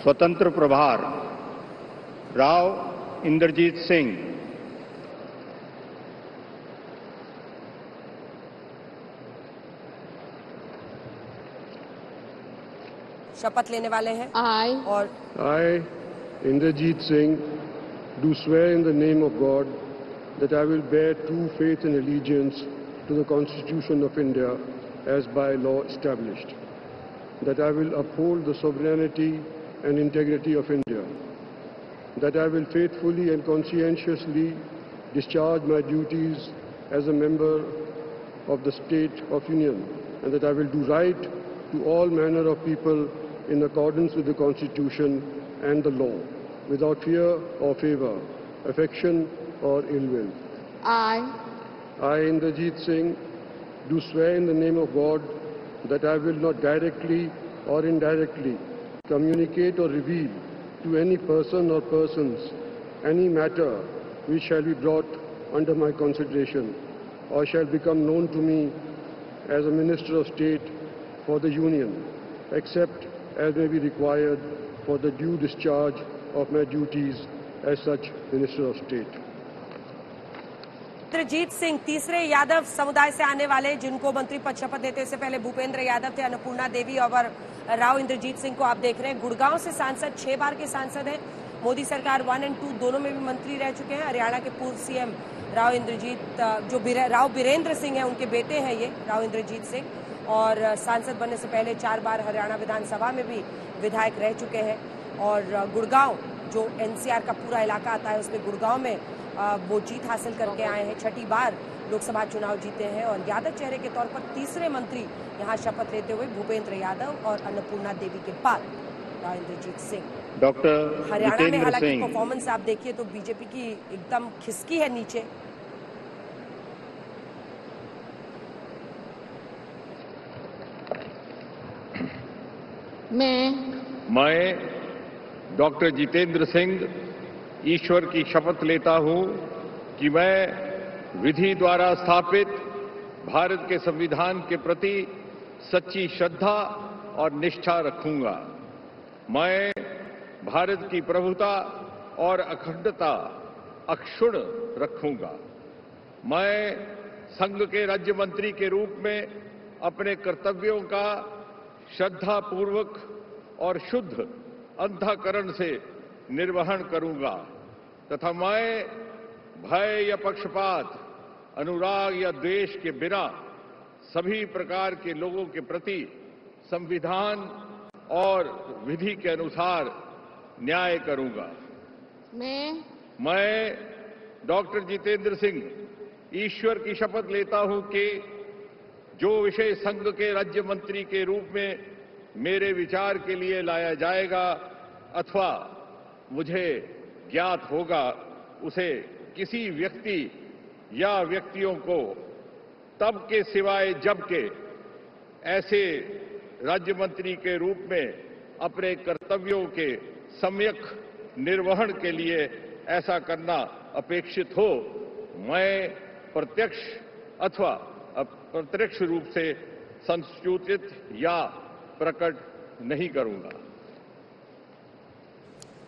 स्वतंत्र प्रभार राव इंद्रजीत सिंह। शपथ लेने वाले हैं। I, Indrajit Singh, do swear in the name of God that I will bear true faith and allegiance to the Constitution of India as by law established, that I will uphold the sovereignty and integrity of India, that I will faithfully and conscientiously discharge my duties as a member of the State of Union, and that I will do right to all manner of people in accordance with the Constitution and the law, without fear or favor, affection or ill will. I, Indrajit Singh, do swear in the name of God that I will not directly or indirectly communicate or reveal to any person or persons any matter which shall be brought under my consideration or shall become known to me as a Minister of State for the Union, except as may be required for the due discharge of my duties as such Minister of State. Indrajit Singh तीसरे यादव समुदाय से आने वाले, जिनको मंत्री पद शपथ देते से पहले भूपेंद्र यादव थे, अन्नपूर्णा देवी और राव इंद्रजीत सिंह को आप देख रहे हैं। गुड़गांव से सांसद, 6 बार के सांसद हैं। मोदी सरकार 1 और 2 दोनों में भी मंत्री रह चुके हैं। हरियाणा के पूर्व सीएम राव इंद्रजीत जो राव बीरेंद्र सिंह हैं, उनके बेटे हैं ये राव इंद्रजीत सिंह, और सांसद बनने से पहले 4 बार हरियाणा विधानसभा में भी विधायक रह चुके हैं। और गुड़गांव जो एनसीआर का पूरा इलाका आता है, उसमें गुड़गांव में वो जीत हासिल करके आए हैं। 6ठी बार लोकसभा चुनाव जीते हैं और यादव चेहरे के तौर पर तीसरे मंत्री यहां शपथ लेते हुए भूपेंद्र यादव और अन्नपूर्णा देवी के बाद राव इंद्रजीत सिंह। डॉक्टर हरियाणा में हालांकि परफॉर्मेंस आप देखिए तो बीजेपी की एकदम खिसकी है नीचे। मैं डॉक्टर जितेंद्र सिंह ईश्वर की शपथ लेता हूं कि मैं विधि द्वारा स्थापित भारत के संविधान के प्रति सच्ची श्रद्धा और निष्ठा रखूंगा। मैं भारत की प्रभुता और अखंडता अक्षुण्ण रखूंगा। मैं संघ के राज्य मंत्री के रूप में अपने कर्तव्यों का श्रद्धापूर्वक और शुद्ध अंतःकरण से निर्वहन करूंगा तथा मैं भय या पक्षपात, अनुराग या द्वेष के बिना सभी प्रकार के लोगों के प्रति संविधान और विधि के अनुसार न्याय करूंगा। मैं डॉक्टर जितेंद्र सिंह ईश्वर की शपथ लेता हूं कि जो विषय संघ के राज्य मंत्री के रूप में मेरे विचार के लिए लाया जाएगा अथवा मुझे ज्ञात होगा, उसे किसी व्यक्ति या व्यक्तियों को तब के सिवाय जबकि ऐसे राज्य मंत्री के रूप में अपने कर्तव्यों के सम्यक निर्वहन के लिए ऐसा करना अपेक्षित हो, मैं प्रत्यक्ष अथवा अप्रत्यक्ष रूप से संसूचित या प्रकट नहीं करूंगा।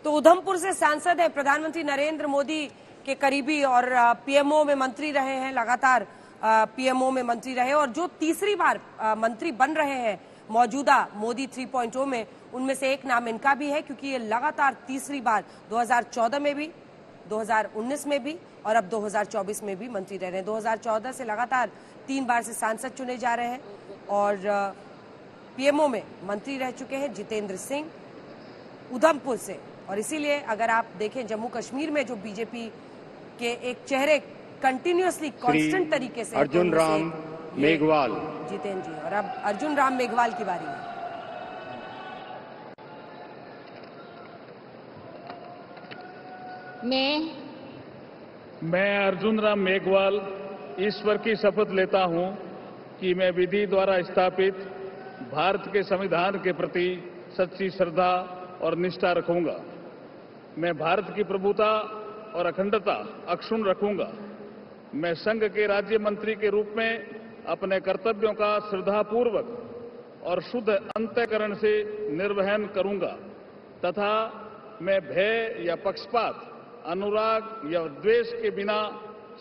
तो उधमपुर से सांसद है, प्रधानमंत्री नरेंद्र मोदी के करीबी और पीएमओ में मंत्री रहे हैं, लगातार पीएमओ में मंत्री रहे और जो तीसरी बार मंत्री बन रहे हैं मौजूदा मोदी 3.0 में, उनमें से एक नाम इनका भी है क्योंकि ये लगातार तीसरी बार 2014 में भी, 2019 में भी और अब 2024 में भी मंत्री रह रहे हैं। 2014 से लगातार 3 बार से सांसद चुने जा रहे हैं और पीएमओ में मंत्री रह चुके हैं जितेंद्र सिंह उधमपुर से। और इसीलिए अगर आप देखें जम्मू कश्मीर में जो बीजेपी के एक चेहरे कंटिन्यूअसली कांस्टेंट तरीके से अर्जुन राम मेघवाल जितेंद्र जी, और अब अर्जुन राम मेघवाल की बारी है। मैं अर्जुन राम मेघवाल ईश्वर की शपथ लेता हूं कि मैं विधि द्वारा स्थापित भारत के संविधान के प्रति सच्ची श्रद्धा और निष्ठा रखूंगा। मैं भारत की प्रभुता और अखंडता अक्षुण्ण रखूंगा। मैं संघ के राज्य मंत्री के रूप में अपने कर्तव्यों का श्रद्धापूर्वक और शुद्ध अंतःकरण से निर्वहन करूंगा तथा मैं भय या पक्षपात, अनुराग या द्वेष के बिना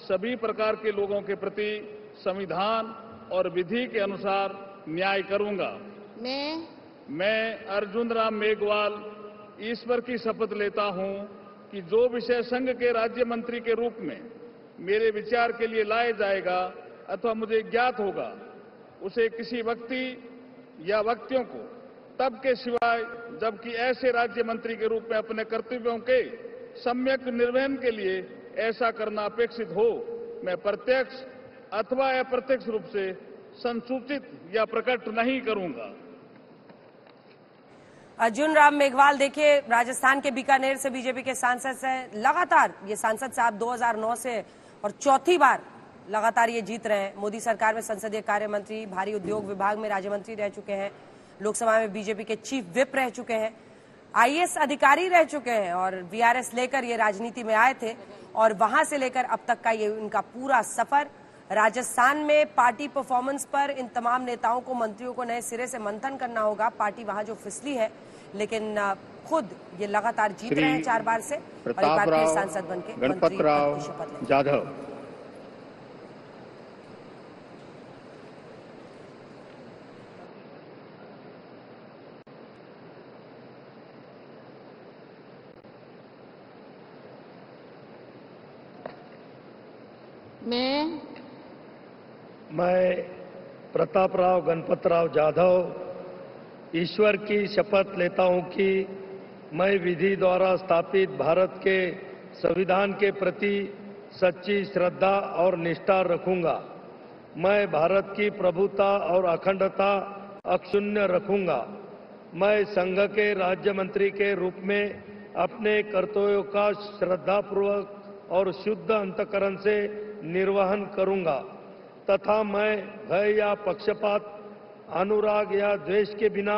सभी प्रकार के लोगों के प्रति संविधान और विधि के अनुसार न्याय करूंगा। मैं अर्जुन राम मेघवाल ईश्वर की शपथ लेता हूं कि जो विषय संघ के राज्य मंत्री के रूप में मेरे विचार के लिए लाया जाएगा अथवा मुझे ज्ञात होगा, उसे किसी व्यक्ति या व्यक्तियों को तब के सिवाय जबकि ऐसे राज्य मंत्री के रूप में अपने कर्तव्यों के सम्यक निर्वहन के लिए ऐसा करना अपेक्षित हो, मैं प्रत्यक्ष अथवा अप्रत्यक्ष रूप से संसूचित या प्रकट नहीं करूंगा। अर्जुन राम मेघवाल देखिए, राजस्थान के बीकानेर से बीजेपी के सांसद हैं। लगातार ये सांसद साहब 2009 से और चौथी बार लगातार ये जीत रहे हैं। मोदी सरकार में संसदीय कार्य मंत्री, भारी उद्योग विभाग में राज्य मंत्री रह चुके हैं, लोकसभा में बीजेपी के चीफ विप रह चुके हैं, आईएएस अधिकारी रह चुके हैं और वीआरएस लेकर ये राजनीति में आए थे और वहां से लेकर अब तक का ये उनका पूरा सफर। राजस्थान में पार्टी परफॉर्मेंस पर इन तमाम नेताओं को, मंत्रियों को नए सिरे से मंथन करना होगा। पार्टी वहां जो फिसली है, लेकिन खुद ये लगातार जीत रहे हैं 4 बार से और एक बार फिर सांसद बनके गणपत राव जाधव। मैं प्रतापराव गणपतराव जाधव ईश्वर की शपथ लेता हूं कि मैं विधि द्वारा स्थापित भारत के संविधान के प्रति सच्ची श्रद्धा और निष्ठा रखूंगा। मैं भारत की प्रभुता और अखंडता अक्षुण्ण रखूंगा। मैं संघ के राज्य मंत्री के रूप में अपने कर्तव्यों का श्रद्धापूर्वक और शुद्ध अंतःकरण से निर्वहन करूंगा तथा मैं भय या पक्षपात, अनुराग या द्वेष के बिना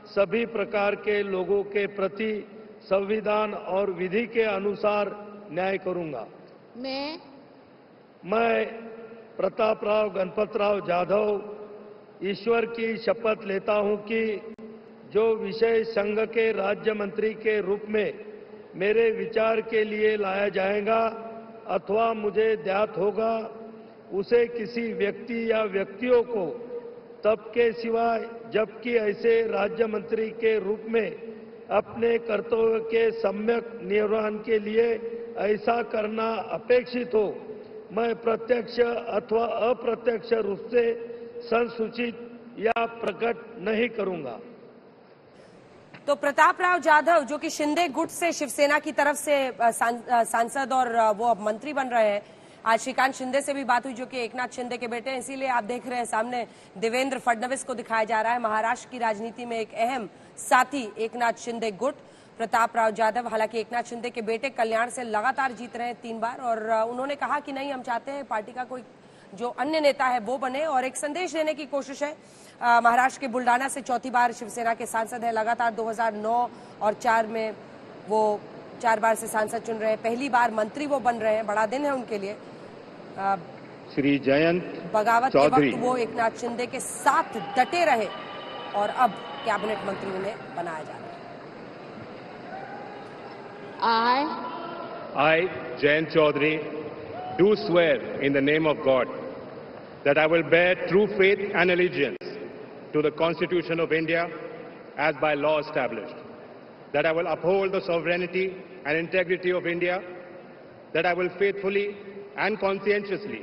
सभी प्रकार के लोगों के प्रति संविधान और विधि के अनुसार न्याय करूंगा। मैं प्रतापराव गणपतराव जाधव ईश्वर की शपथ लेता हूं कि जो विषय संघ के राज्य मंत्री के रूप में मेरे विचार के लिए लाया जाएगा अथवा मुझे ज्ञात होगा, उसे किसी व्यक्ति या व्यक्तियों को तब के सिवाय जबकि ऐसे राज्य मंत्री के रूप में अपने कर्तव्य के सम्यक निर्वहन के लिए ऐसा करना अपेक्षित हो, मैं प्रत्यक्ष अथवा अप्रत्यक्ष रूप से संसूचित या प्रकट नहीं करूंगा। तो प्रतापराव जाधव जो कि शिंदे गुट से शिवसेना की तरफ से सांसद और वो अब मंत्री बन रहे हैं। आज श्रीकांत शिंदे से भी बात हुई जो कि एकनाथ शिंदे के बेटे हैं, इसीलिए आप देख रहे हैं सामने देवेंद्र फडणवीस को दिखाया जा रहा है। महाराष्ट्र की राजनीति में एक अहम साथी एकनाथ शिंदे गुट, प्रतापराव जाधव। हालांकि एकनाथ शिंदे के बेटे कल्याण से लगातार जीत रहे हैं 3 बार और उन्होंने कहा कि नहीं, हम चाहते हैं पार्टी का कोई जो अन्य नेता है वो बने और एक संदेश देने की कोशिश है। महाराष्ट्र के बुल्डाना से चौथी बार शिवसेना के सांसद है। लगातार 2009 और 4 में वो 4 बार से सांसद चुन रहे हैं। पहली बार मंत्री वो बन रहे हैं, बड़ा दिन है उनके लिए। श्री जयंत बगावत के वक्त वो एकनाथ शिंदे के साथ डटे रहे और अब कैबिनेट मंत्री उन्हें बनाया जा रहा है। I, Jayant Chaudhary, do swear in the name of God that I will bear true faith and allegiance to the Constitution of India as by law established, that I will uphold the sovereignty and integrity of India, that I will faithfully and conscientiously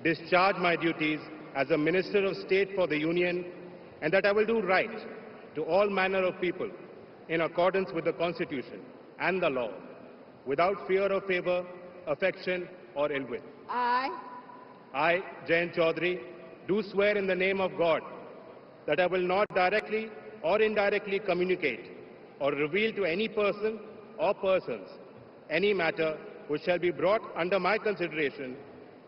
discharge my duties as a Minister of State for the Union, and that I will do right to all manner of people in accordance with the Constitution and the law, without fear or favor, affection or ill will. I, Jayant Chaudhary, do swear in the name of God that I will not directly or indirectly communicate or reveal to any person or persons any matter which shall be brought under my consideration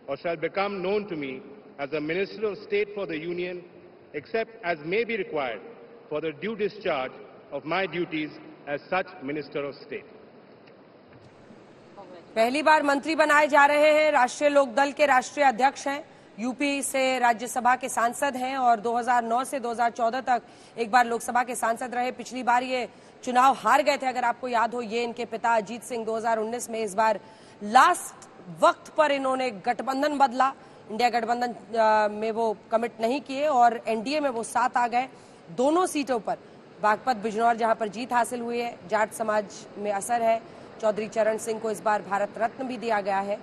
or shall become known to me as a Minister of State for the Union, except as may be required for the due discharge of my duties as such Minister of State. पहली बार मंत्री बनाए जा रहे हैं। राष्ट्रीय लोकदल के राष्ट्रीय अध्यक्ष हैं यूपी से राज्यसभा के सांसद हैं और 2009 से 2014 तक एक बार लोकसभा के सांसद रहे। पिछली बार ये चुनाव हार गए थे, अगर आपको याद हो। ये इनके पिता अजीत सिंह 2019 में, इस बार लास्ट वक्त पर इन्होंने गठबंधन बदला, इंडिया गठबंधन में वो कमिट नहीं किए और एनडीए में वो साथ आ गए। दोनों सीटों पर बागपत बिजनौर जहां पर जीत हासिल हुई है, जाट समाज में असर है। चौधरी चरण सिंह को इस बार भारत रत्न भी दिया गया है।